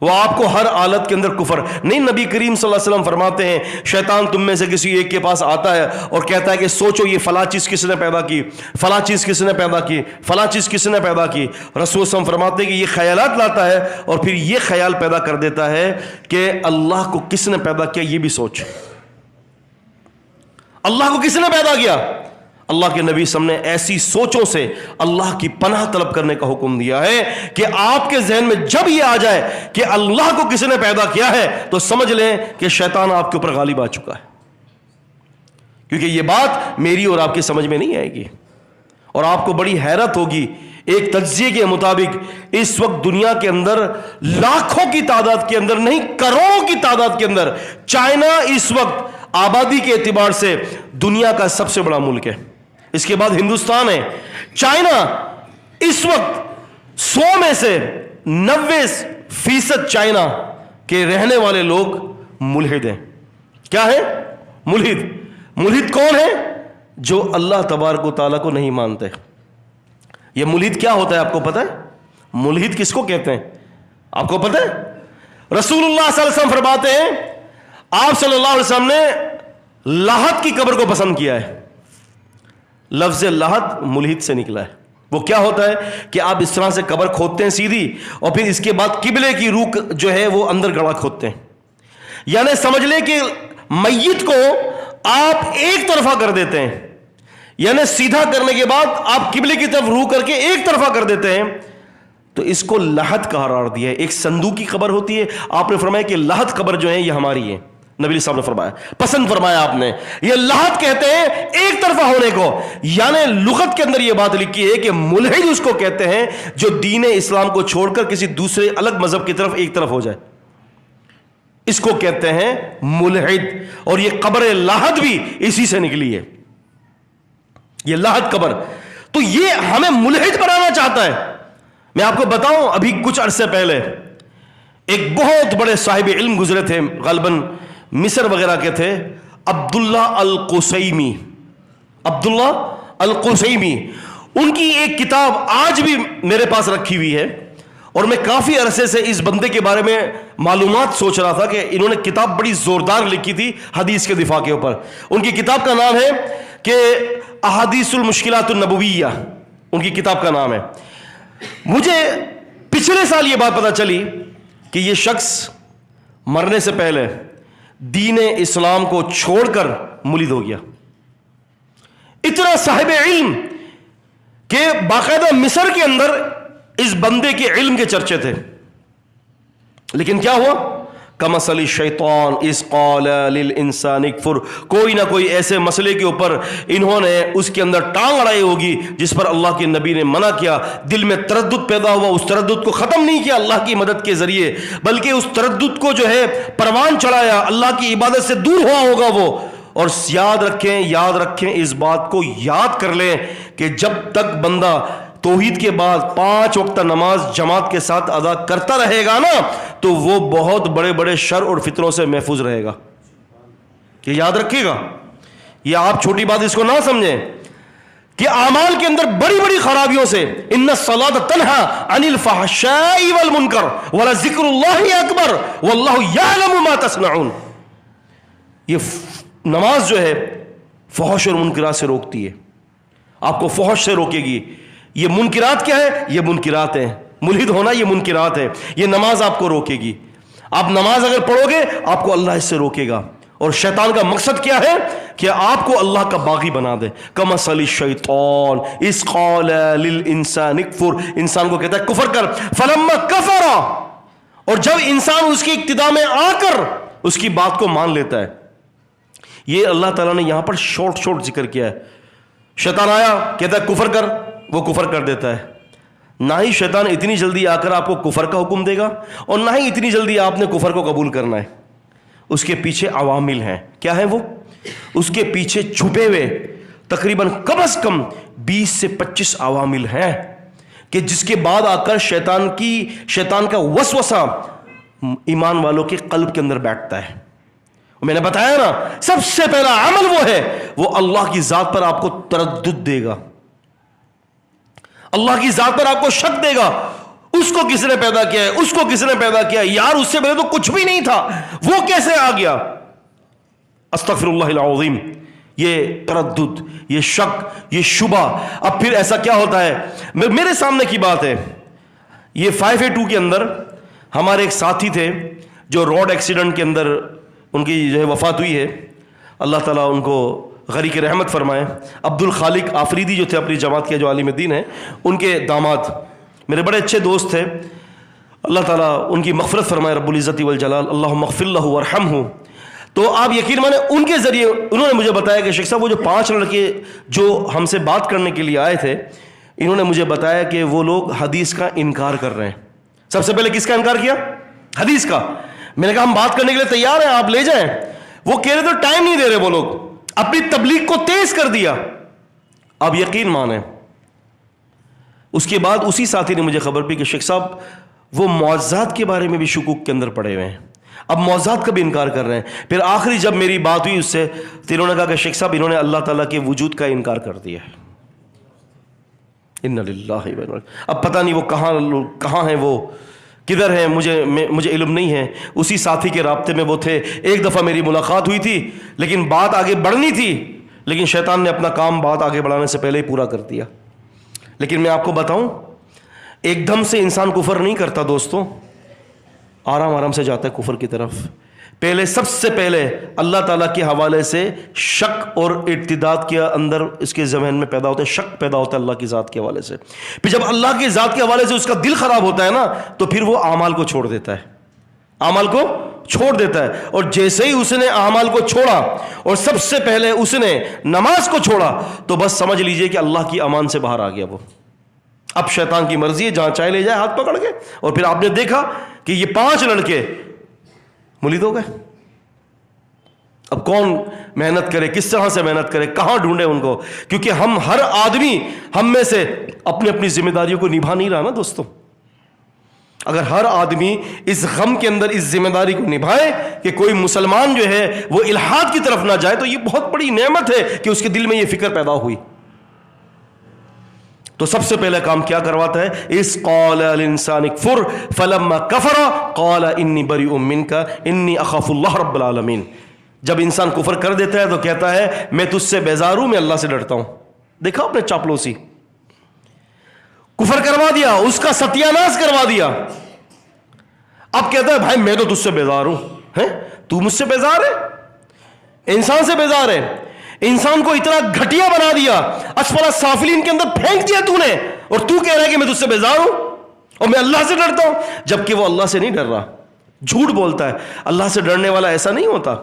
Speaker 2: وہ آپ کو ہر حالت کے اندر کفر نہیں۔ نبی کریم صلی اللہ علیہ وسلم فرماتے ہیں شیطان تم میں سے کسی ایک کے پاس آتا ہے اور کہتا ہے کہ سوچو یہ فلاں چیز کس نے پیدا کی، فلاں چیز کس نے پیدا کی، فلاں چیز کس نے پیدا کی، رسول صلی اللہ علیہ وسلم فرماتے ہیں کہ یہ خیالات لاتا ہے اور پھر یہ خیال پیدا کر دیتا ہے کہ اللہ کو کس نے پیدا کیا، یہ بھی سوچ، اللہ کو کس نے پیدا کیا۔ اللہ کے نبی صلی اللہ علیہ وسلم نے ایسی سوچوں سے اللہ کی پناہ طلب کرنے کا حکم دیا ہے کہ آپ کے ذہن میں جب یہ آ جائے کہ اللہ کو کسی نے پیدا کیا ہے تو سمجھ لیں کہ شیطان آپ کے اوپر غالب آ چکا ہے، کیونکہ یہ بات میری اور آپ کی سمجھ میں نہیں آئے گی۔ اور آپ کو بڑی حیرت ہوگی، ایک تجزیے کے مطابق اس وقت دنیا کے اندر لاکھوں کی تعداد کے اندر نہیں، کروڑوں کی تعداد کے اندر چائنا اس وقت آبادی کے اعتبار سے دنیا کا سب سے بڑا ملک ہے، اس کے بعد ہندوستان ہے۔ چائنا اس وقت 100 میں سے 90% چائنا کے رہنے والے لوگ ملحد ہیں۔ کیا ہے؟ ملحد۔ ملحد کون ہے؟ جو اللہ تبارک و تعالیٰ کو نہیں مانتے۔ یہ ملحد کیا ہوتا ہے آپ کو پتہ ہے؟ ملحد کس کو کہتے ہیں آپ کو پتہ ہے؟ رسول اللہ صلی اللہ علیہ وسلم فرماتے ہیں، آپ صلی اللہ علیہ وسلم نے لاحت کی قبر کو پسند کیا ہے۔ لفظ لاحت ملحد سے نکلا ہے۔ وہ کیا ہوتا ہے کہ آپ اس طرح سے قبر کھودتے ہیں سیدھی، اور پھر اس کے بعد قبلے کی روح جو ہے وہ اندر گڑا کھودتے ہیں، یعنی سمجھ لیں کہ میت کو آپ ایک طرفہ کر دیتے ہیں، یعنی سیدھا کرنے کے بعد آپ قبلے کی طرف روح کر کے ایک طرفہ کر دیتے ہیں، تو اس کو لاحت کا قرار دیا ہے۔ ایک صندوقی قبر ہوتی ہے، آپ نے فرمایا کہ لاحت قبر جو ہے یہ ہماری ہے، نبی صاحب نے فرمایا، پسند فرمایا آپ نے، یہ لاحت کہتے ہیں ایک طرفہ ہونے کو، یعنی لغت کے اندر یہ بات لکھی ہے کہ ملحد اس کو کہتے ہیں جو دین اسلام کو چھوڑ کر کسی دوسرے الگ مذہب کی طرف ایک طرف ہو جائے، اس کو کہتے ہیں ملحد۔ اور یہ قبر لاحت بھی اسی سے نکلی ہے، یہ لاحت قبر۔ تو یہ ہمیں ملحد بنانا چاہتا ہے۔ میں آپ کو بتاؤں، ابھی کچھ عرصے پہلے ایک بہت بڑے صاحب علم گزرے تھے، غالباً مصر وغیرہ کے تھے، عبداللہ القصیمی۔ عبداللہ القصیمی، ان کی ایک کتاب آج بھی میرے پاس رکھی ہوئی ہے، اور میں کافی عرصے سے اس بندے کے بارے میں معلومات سوچ رہا تھا کہ انہوں نے کتاب بڑی زوردار لکھی تھی حدیث کے دفاع کے اوپر. ان کی کتاب کا نام ہے کہ احادیث المشکلات النبویہ، ان کی کتاب کا نام ہے. مجھے پچھلے سال یہ بات پتہ چلی کہ یہ شخص مرنے سے پہلے دین اسلام کو چھوڑ کر ملحد ہو گیا. اتنا صاحب علم کہ باقاعدہ مصر کے اندر اس بندے کے علم کے چرچے تھے. لیکن کیا ہوا؟ کمثل الشیطان اذ قال للانسان اکفر. کوئی نہ کوئی ایسے مسئلے کے اوپر انہوں نے اس کے اندر ٹانگ اڑائی ہوگی جس پر اللہ کے نبی نے منع کیا، دل میں تردد پیدا ہوا، اس تردد کو ختم نہیں کیا اللہ کی مدد کے ذریعے، بلکہ اس تردد کو جو ہے پروان چڑھایا، اللہ کی عبادت سے دور ہوا ہوگا وہ. اور یاد رکھیں اس بات کو یاد کر لیں کہ جب تک بندہ توحید کے بعد 5 وقت نماز جماعت کے ساتھ ادا کرتا رہے گا نا تو وہ بہت بڑے بڑے شر اور فتنوں سے محفوظ رہے گا. یہ یاد رکھے گا، یہ آپ چھوٹی بات اس کو نہ سمجھیں کہ اعمال کے اندر بڑی بڑی خرابیوں سے ان الصلاۃ تنہی عن الفحشاء والمنکر ولذکر اللہ اکبر واللہ یعلم ما تصنعون. یہ نماز جو ہے فحش اور منکرات سے روکتی ہے، آپ کو فحش سے روکے گی. یہ منکرات کیا ہے؟ یہ منکرات ہیں. ملحد ہونا یہ منکرات ہے. یہ نماز آپ کو روکے گی. آپ نماز اگر پڑھو گے آپ کو اللہ اس سے روکے گا. اور شیطان کا مقصد کیا ہے؟ کہ آپ کو اللہ کا باغی بنا دے. کمثل الشیطان اذ قال للانسان اکفر. انسان کو کہتا ہے کفر کر. فلما کفر، اور جب انسان اس کی ابتدا میں آ کر اس کی بات کو مان لیتا ہے. یہ اللہ تعالیٰ نے یہاں پر شارٹ ذکر کیا ہے. شیطان آیا کہتا ہے کفر کر، وہ کفر کر دیتا ہے. نہ ہی شیطان اتنی جلدی آ کر آپ کو کفر کا حکم دے گا اور نہ ہی اتنی جلدی آپ نے کفر کو قبول کرنا ہے. اس کے پیچھے عوامل ہیں. کیا ہے وہ؟ اس کے پیچھے چھپے ہوئے تقریباً کم از کم 20 سے 25 عوامل ہیں کہ جس کے بعد آ کر شیطان کا وسوسہ ایمان والوں کے قلب کے اندر بیٹھتا ہے. میں نے بتایا نا، سب سے پہلا عمل وہ ہے، وہ اللہ کی ذات پر آپ کو تردد دے گا، اللہ کی ذات پر آپ کو شک دے گا. اس کو کس نے پیدا کیا ہے، اس کو کس نے پیدا کیا ہے، یار اس سے پہلے تو کچھ بھی نہیں تھا، وہ کیسے آ گیا؟ استغفر اللہ العظیم. یہ تردد، یہ شک، یہ شبہ. اب پھر ایسا کیا ہوتا ہے؟ میرے سامنے کی بات ہے، یہ 5A2 کے اندر ہمارے ایک ساتھی تھے جو روڈ ایکسیڈنٹ کے اندر ان کی جو ہے وفات ہوئی ہے. اللہ تعالیٰ ان کو غریق رحمت فرمائے. عبد الخالق آفریدی جو تھے اپنی جماعت کے جو عالم دین ہیں، ان کے داماد میرے بڑے اچھے دوست تھے. اللہ تعالیٰ ان کی مغفرت فرمائے رب العزت والجلال. اللہم اغفر لہ وارحمہ. تو آپ یقین مانیں ان کے ذریعے انہوں نے مجھے بتایا کہ شیخ صاحب وہ جو 5 لڑکے جو ہم سے بات کرنے کے لیے آئے تھے، انہوں نے مجھے بتایا کہ وہ لوگ حدیث کا انکار کر رہے ہیں. سب سے پہلے کس کا انکار کیا؟ حدیث کا. میں نے کہا ہم بات کرنے کے لیے تیار ہیں، آپ لے جائیں. وہ کہہ رہے تو ٹائم نہیں دے رہے، وہ لوگ اپنی تبلیغ کو تیز کر دیا. آپ یقین مانیں اس کے بعد اسی ساتھی نے مجھے خبر دی کہ شیخ صاحب وہ معجزات کے بارے میں بھی شکوک کے اندر پڑے ہوئے ہیں، اب معجزات کا بھی انکار کر رہے ہیں. پھر آخری جب میری بات ہوئی اس سے تو انہوں نے کہا کہ شیخ صاحب انہوں نے اللہ تعالیٰ کے وجود کا انکار کر دیا ہے. اِنَّ لِلَّهِ. اب پتہ نہیں وہ کہاں ہیں، وہ کدھر ہیں، مجھے علم نہیں ہے. اسی ساتھی کے رابطے میں وہ تھے. ایک دفعہ میری ملاقات ہوئی تھی لیکن بات آگے بڑھنی تھی، لیکن شیطان نے اپنا کام بات آگے بڑھانے سے پہلے ہی پورا کر دیا. لیکن میں آپ کو بتاؤں ایک دم سے انسان کفر نہیں کرتا دوستوں، آرام سے جاتا ہے کفر کی طرف. پہلے سب سے پہلے اللہ تعالیٰ کے حوالے سے شک اور ارتداد کے اندر اس کے ذہن میں پیدا ہوتا ہے، شک پیدا ہوتا ہے اللہ کی ذات کے حوالے سے. پھر جب اللہ کی ذات کے حوالے سے اس کا دل خراب ہوتا ہے نا تو پھر وہ اعمال کو چھوڑ دیتا ہے، اعمال کو چھوڑ دیتا ہے. اور جیسے ہی اس نے اعمال کو چھوڑا اور سب سے پہلے اس نے نماز کو چھوڑا تو بس سمجھ لیجئے کہ اللہ کی امان سے باہر آ گیا وہ. اب شیطان کی مرضی ہے، جہاں چاہے لے جائے ہاتھ پکڑ کے. اور پھر آپ نے دیکھا کہ یہ 5 لڑکے ملحد ہو گئے. اب کون محنت کرے، کس طرح سے محنت کرے، کہاں ڈھونڈے ان کو؟ کیونکہ ہر آدمی ہم میں سے اپنی ذمہ داریوں کو نبھا نہیں رہا نا دوستوں. اگر ہر آدمی اس غم کے اندر اس ذمہ داری کو نبھائے کہ کوئی مسلمان جو ہے وہ الحاد کی طرف نہ جائے تو یہ بہت بڑی نعمت ہے کہ اس کے دل میں یہ فکر پیدا ہوئی. تو سب سے پہلا کام کیا کرواتا ہے؟ اس قال الانسان اکفر فلما کفر قال انی بریء منک انی اخاف اللہ رب العالمین. جب انسان کفر کر دیتا ہے تو کہتا ہے میں تجھ سے بیزار ہوں، میں اللہ سے ڈرتا ہوں. دیکھا آپ نے چاپلوسی، کفر کروا دیا، اس کا ستیہ ناش کروا دیا. اب کہتا ہے بھائی میں تو تجھ سے بیزار ہوں. تو مجھ سے بیزار ہے؟ انسان سے بیزار ہے؟ انسان کو اتنا گھٹیا بنا دیا، اسفل السافلین کے اندر پھینک دیا تو نے، اور تو کہہ رہا ہے کہ میں تجھ سے بیزار ہوں اور میں اللہ سے ڈرتا ہوں، جبکہ وہ اللہ سے نہیں ڈر رہا، جھوٹ بولتا ہے. اللہ سے ڈرنے والا ایسا نہیں ہوتا.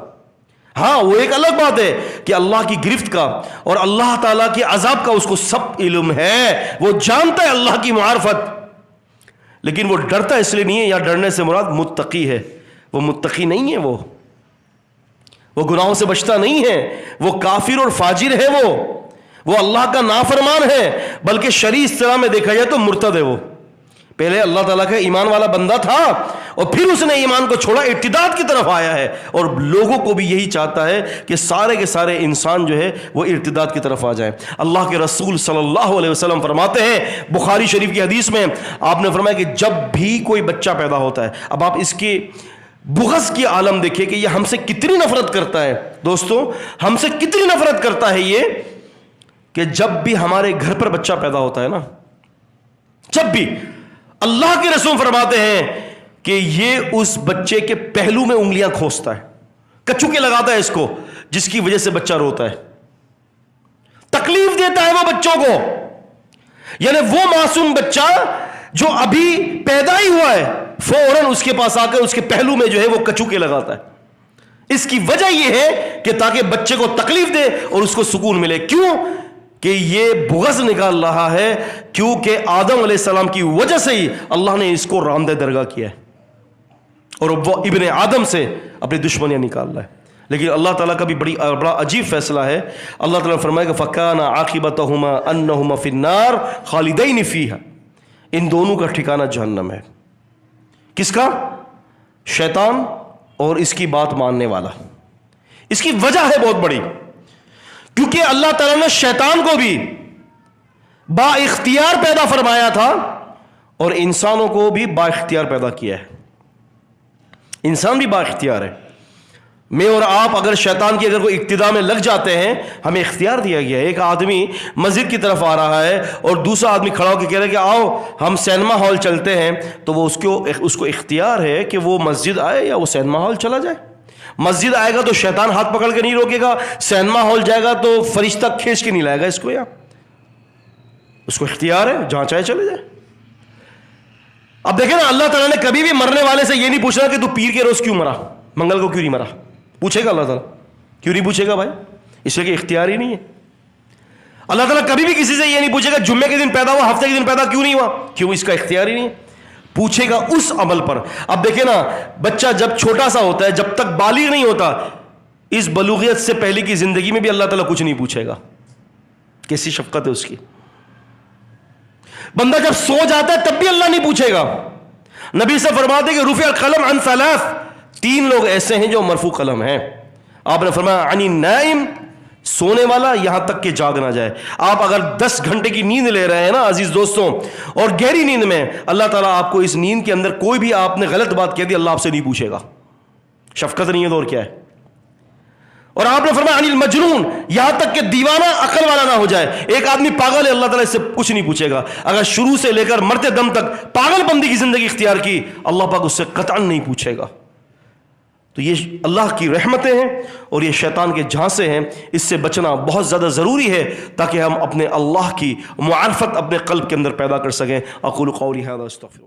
Speaker 2: ہاں وہ ایک الگ بات ہے کہ اللہ کی گرفت کا اور اللہ تعالیٰ کے عذاب کا اس کو سب علم ہے، وہ جانتا ہے اللہ کی معرفت، لیکن وہ ڈرتا اس لیے نہیں ہے. یا ڈرنے سے مراد متقی ہے، وہ متقی نہیں ہے، وہ گناہوں سے بچتا نہیں ہے، وہ کافر اور فاجر ہے، وہ اللہ کا نافرمان ہے، بلکہ شرعی اصطلاح میں دیکھا جائے تو مرتد ہے. وہ پہلے اللہ تعالیٰ کا ایمان والا بندہ تھا اور پھر اس نے ایمان کو چھوڑا، ارتداد کی طرف آیا ہے. اور لوگوں کو بھی یہی چاہتا ہے کہ سارے کے سارے انسان جو ہے وہ ارتداد کی طرف آ جائیں. اللہ کے رسول صلی اللہ علیہ وسلم فرماتے ہیں بخاری شریف کی حدیث میں، آپ نے فرمایا کہ جب بھی کوئی بچہ پیدا ہوتا ہے، اب آپ اس کے بغض کی عالم دیکھیں کہ یہ ہم سے کتنی نفرت کرتا ہے. دوستوں ہم سے کتنی نفرت کرتا ہے یہ کہ جب بھی ہمارے گھر پر بچہ پیدا ہوتا ہے نا، جب بھی اللہ کے رسول فرماتے ہیں کہ یہ اس بچے کے پہلو میں انگلیاں کھوستا ہے، کچوکے لگاتا ہے اس کو، جس کی وجہ سے بچہ روتا ہے، تکلیف دیتا ہے وہ بچوں کو. یعنی وہ معصوم بچہ جو ابھی پیدا ہی ہوا ہے فوراً اس کے پاس آ کر اس کے پہلو میں جو ہے وہ کچوکے لگاتا ہے. اس کی وجہ یہ ہے کہ تاکہ بچے کو تکلیف دے اور اس کو سکون ملے. کیوں؟ کہ یہ بغض نکال رہا ہے، کیونکہ آدم علیہ السلام کی وجہ سے ہی اللہ نے اس کو راندہ درگاہ کیا ہے اور وہ ابن آدم سے اپنی دشمنیاں نکال رہا ہے. لیکن اللہ تعالیٰ کا بھی بڑا عجیب فیصلہ ہے. اللہ تعالیٰ نے فرمایا کہ فَكَانَ عَاقِبَتُهُمَا أَنَّهُمَا فِي النَّارِ خَالِدَيْنِ فِيهَا. ان دونوں کا ٹھکانہ جہنم ہے. کس کا؟ شیطان اور اس کی بات ماننے والا. اس کی وجہ ہے بہت بڑی، کیونکہ اللہ تعالیٰ نے شیطان کو بھی با اختیار پیدا فرمایا تھا اور انسانوں کو بھی با اختیار پیدا کیا ہے. انسان بھی با اختیار ہے. میں اور آپ اگر شیطان کی اگر کوئی اقتداء میں لگ جاتے ہیں، ہمیں اختیار دیا گیا ہے. ایک آدمی مسجد کی طرف آ رہا ہے اور دوسرا آدمی کھڑا ہو کے کہہ رہا ہے کہ آؤ ہم سینما ہال چلتے ہیں، تو وہ اس کو اختیار ہے کہ وہ مسجد آئے یا وہ سینما ہال چلا جائے. مسجد آئے گا تو شیطان ہاتھ پکڑ کے نہیں روکے گا، سینما ہال جائے گا تو فرشتہ کھینچ کے نہیں لائے گا اس کو، یا اس کو اختیار ہے جہاں چاہے چلے جائے. اب دیکھیں نا، اللہ تعالیٰ نے کبھی بھی مرنے والے سے یہ نہیں پوچھنا کہ تو پیر کے روز کیوں مرا، منگل کو کیوں نہیں مرا. پوچھے گا اللہ تعالیٰ؟ کیوں نہیں پوچھے گا بھائی؟ اس لیے کہ اختیار ہی نہیں ہے. اللہ تعالیٰ کبھی بھی کسی سے یہ نہیں پوچھے گا جمعے کے دن پیدا ہوا، ہفتے کے دن پیدا کیوں نہیں ہوا، کیوں؟ اس کا اختیار ہی نہیں ہے. پوچھے گا اس عمل پر. اب دیکھیں نا، بچہ جب چھوٹا سا ہوتا ہے، جب تک بالغ نہیں ہوتا، اس بلوغیت سے پہلے کی زندگی میں بھی اللہ تعالیٰ کچھ نہیں پوچھے گا. کیسی شفقت ہے اس کی. بندہ جب سو جاتا ہے تب بھی اللہ نہیں پوچھے گا. نبی سے فرماتے کہ رفع القلم عن ثلاث، 3 لوگ ایسے ہیں جو مرفوع قلم ہیں. آپ نے فرمایا عن النائم، سونے والا یہاں تک کہ جاگ نہ جائے. آپ اگر 10 گھنٹے کی نیند لے رہے ہیں نا عزیز دوستوں، اور گہری نیند میں، اللہ تعالیٰ آپ کو اس نیند کے اندر کوئی بھی آپ نے غلط بات کہہ دی، اللہ آپ سے نہیں پوچھے گا. شفقت نہیں ہے تو اور کیا ہے. اور آپ نے فرمایا عن المجنون، یہاں تک کہ دیوانہ عقل والا نہ ہو جائے. ایک آدمی پاگل ہے، اللہ تعالیٰ اس سے کچھ نہیں پوچھے گا. اگر شروع سے لے کر مرتے دم تک پاگل بندی کی زندگی اختیار کی، اللہ پاک اس سے قطعاً نہیں پوچھے گا. تو یہ اللہ کی رحمتیں ہیں اور یہ شیطان کے جھانسے ہیں. اس سے بچنا بہت زیادہ ضروری ہے تاکہ ہم اپنے اللہ کی معرفت اپنے قلب کے اندر پیدا کر سکیں. اقول قولی ھذا استغفر